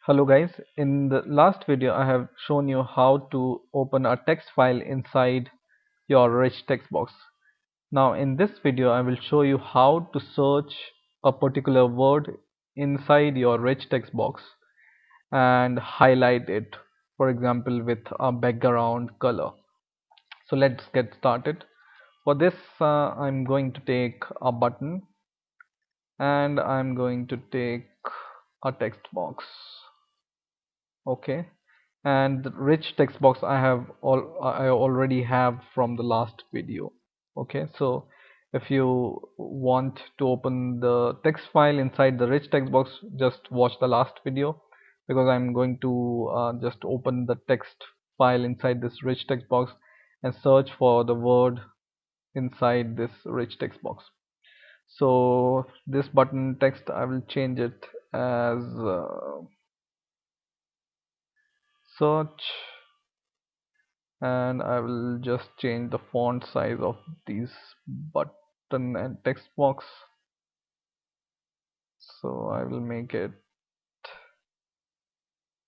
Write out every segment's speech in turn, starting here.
Hello guys, in the last video I have shown you how to open a text file inside your rich text box. Now in this video I will show you how to search a particular word inside your rich text box and highlight it, for example with a background color. So let's get started. For this I'm going to take a button and I'm going to take a text box. Okay, and the rich text box I already have from the last video. Okay, so if you want to open the text file inside the rich text box, just watch the last video, because I'm going to just open the text file inside this rich text box and search for the word inside this rich text box. So this button text I will change it as search, and I will just change the font size of these button and text box. So I will make it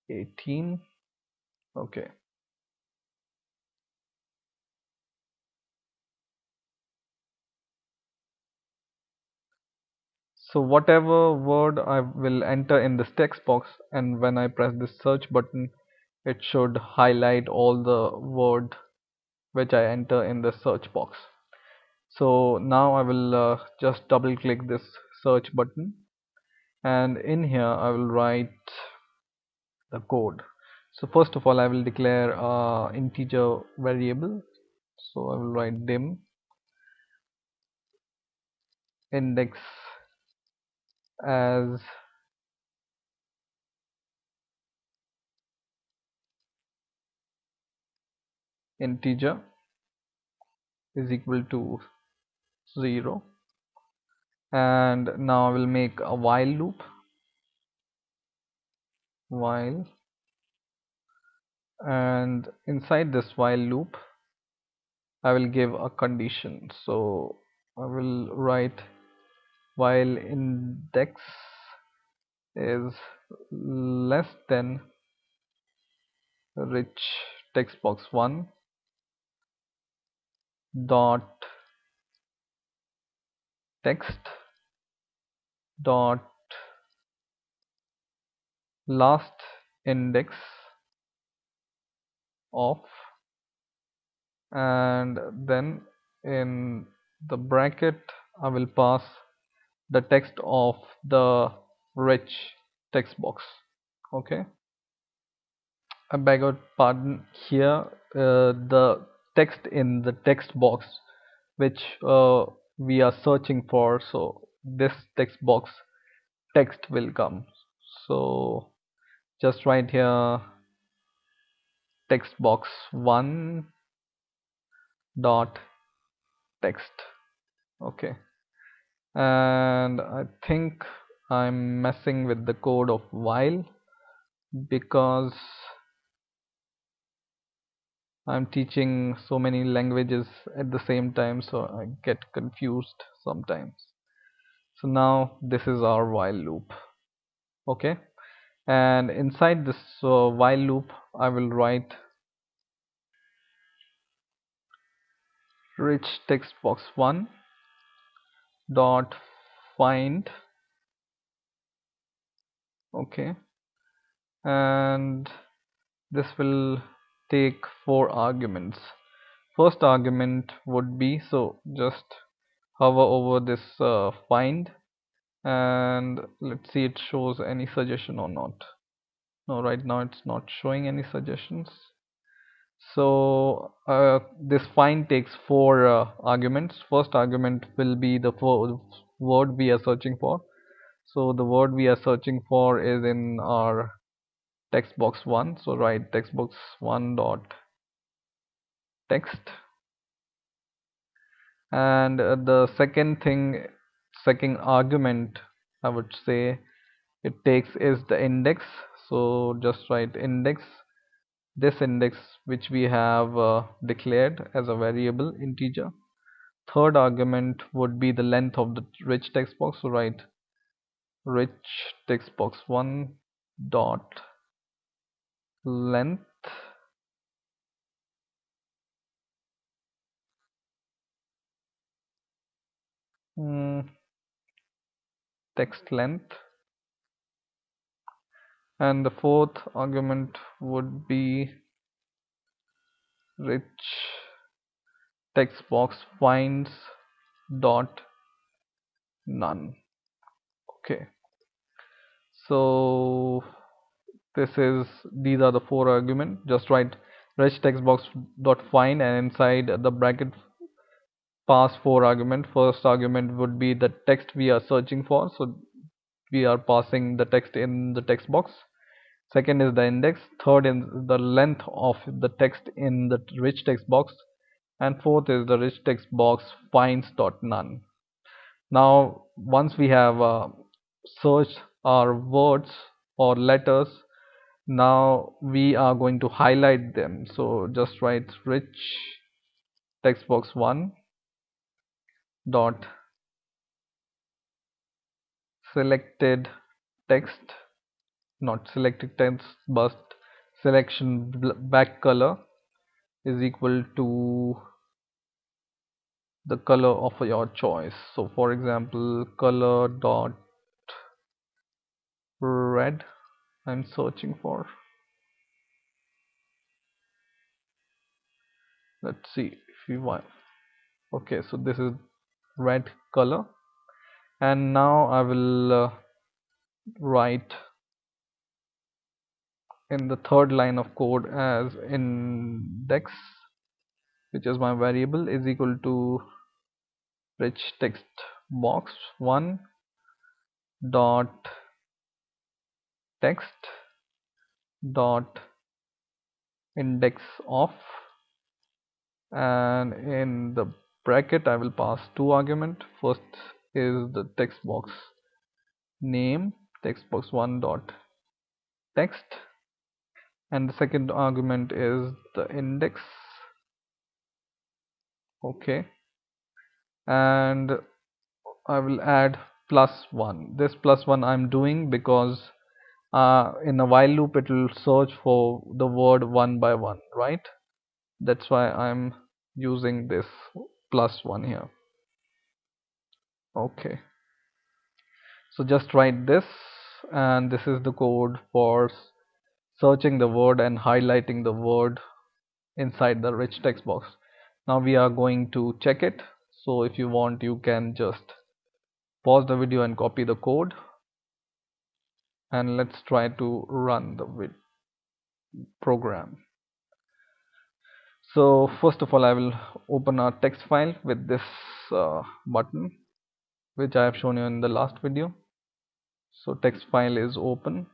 18. Okay, so whatever word I will enter in this text box, and when I press this search button, it should highlight all the word which I enter in the search box. So now I will just double click this search button, and in here I will write the code. So first of all I will declare a integer variable. So I will write dim index as integer is equal to 0, and now I will make a while loop. While, and inside this while loop I will give a condition. So I will write while index is less than rich text box 1 dot text dot last index of, and then in the bracket I will pass the text of the rich text box. Okay, I beg your pardon, here the text in the text box which we are searching for, so this text box text will come. So just write here text box 1 dot text. Okay, and I think I'm messing with the code of while, because I'm teaching so many languages at the same time, so I get confused sometimes. So now this is our while loop. Okay, and inside this while loop I will write rich text box 1 dot find. Okay, and this will take 4 arguments. First argument would be, so just hover over this find, and let's see it shows any suggestion or not. No, right now it's not showing any suggestions. So this find takes 4 arguments. First argument will be the word we are searching for. So the word we are searching for is in our text box 1, so write text box 1 dot text, and the second argument I would say it takes is the index. So just write index, this index which we have declared as a variable integer. Third argument would be the length of the rich text box, so write rich text box 1 dot length, mm, text length, and the fourth argument would be rich text box finds dot none. Okay, so these are the four arguments. Just write rich text box dot find, and inside the bracket pass four argument. First argument would be the text we are searching for, so we are passing the text in the text box. Second is the index. Third is the length of the text in the rich text box, and fourth is the rich text box finds dot none. Now once we have searched our words or letters, now we are going to highlight them. So just write rich text box 1 dot selected text, not selected text but selection back color is equal to the color of your choice. So for example, color dot red I'm searching for. Let's see if we want. Okay, so this is red color, and now I will write in the third line of code as index, which is my variable, is equal to rich text box 1 dot text dot index of, and in the bracket I will pass two argument. First is the text box name, text box 1 dot text, and the second argument is the index. Okay, and I will add +1. This +1 I'm doing because in a while loop it will search for the word one by one, right? That's why I'm using this +1 here. Okay, so just write this, and this is the code for searching the word and highlighting the word inside the rich text box. Now we are going to check it. So if you want, you can just pause the video and copy the code, and let's try to run the program. So first of all, I will open our text file with this button which I have shown you in the last video. So text file is open,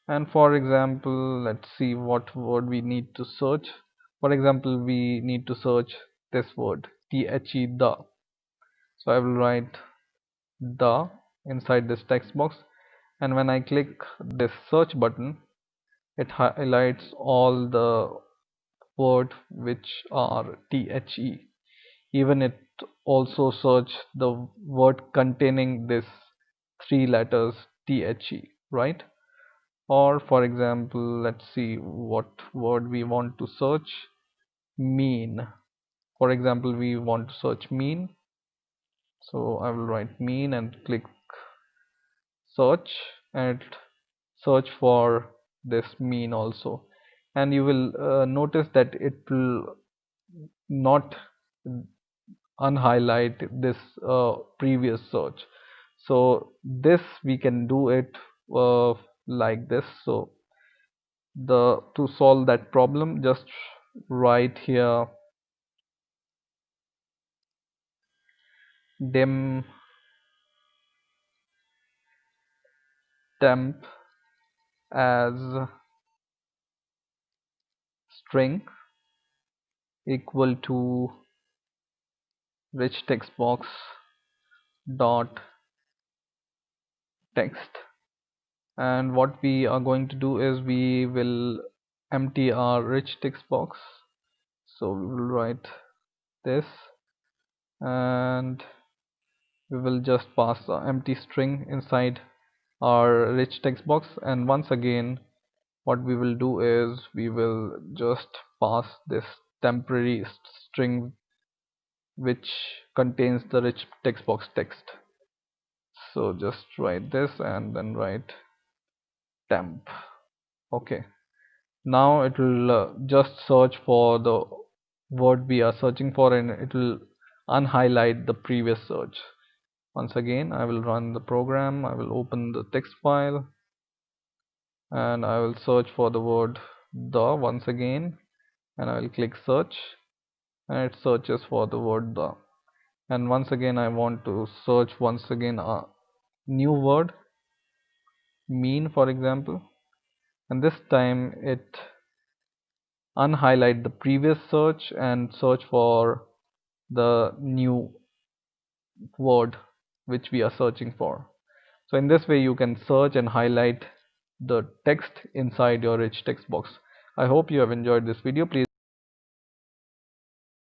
and for example, let's see what word we need to search. For example, we need to search this word the. So I will write the inside this text box, and when I click this search button, it highlights all the words which are the. Even it also search the word containing this three letters the, right? Or for example, let's see what word we want to search. Mean. For example, we want to search mean, so I will write mean and click search, and search for this mean also, and you will notice that it will not unhighlight this previous search. So this we can do it like this. So the to solve that problem, just write here dim temp as string equal to rich text box dot text, and what we are going to do is we will empty our rich text box. So we will write this, and we will just pass the empty string inside our rich text box, and once again what we will do is we will just pass this temporary string which contains the rich text box text. So just write this and then write temp. Okay, now it will just search for the word we are searching for, and it will unhighlight the previous search. Once again I will run the program. I will open the text file and I will search for the word the once again, and I will click search, and it searches for the word the. And once again I want to search once again a new word, mean for example, and this time it unhighlight the previous search and search for the new word which we are searching for. So in this way you can search and highlight the text inside your rich text box. I hope you have enjoyed this video. Please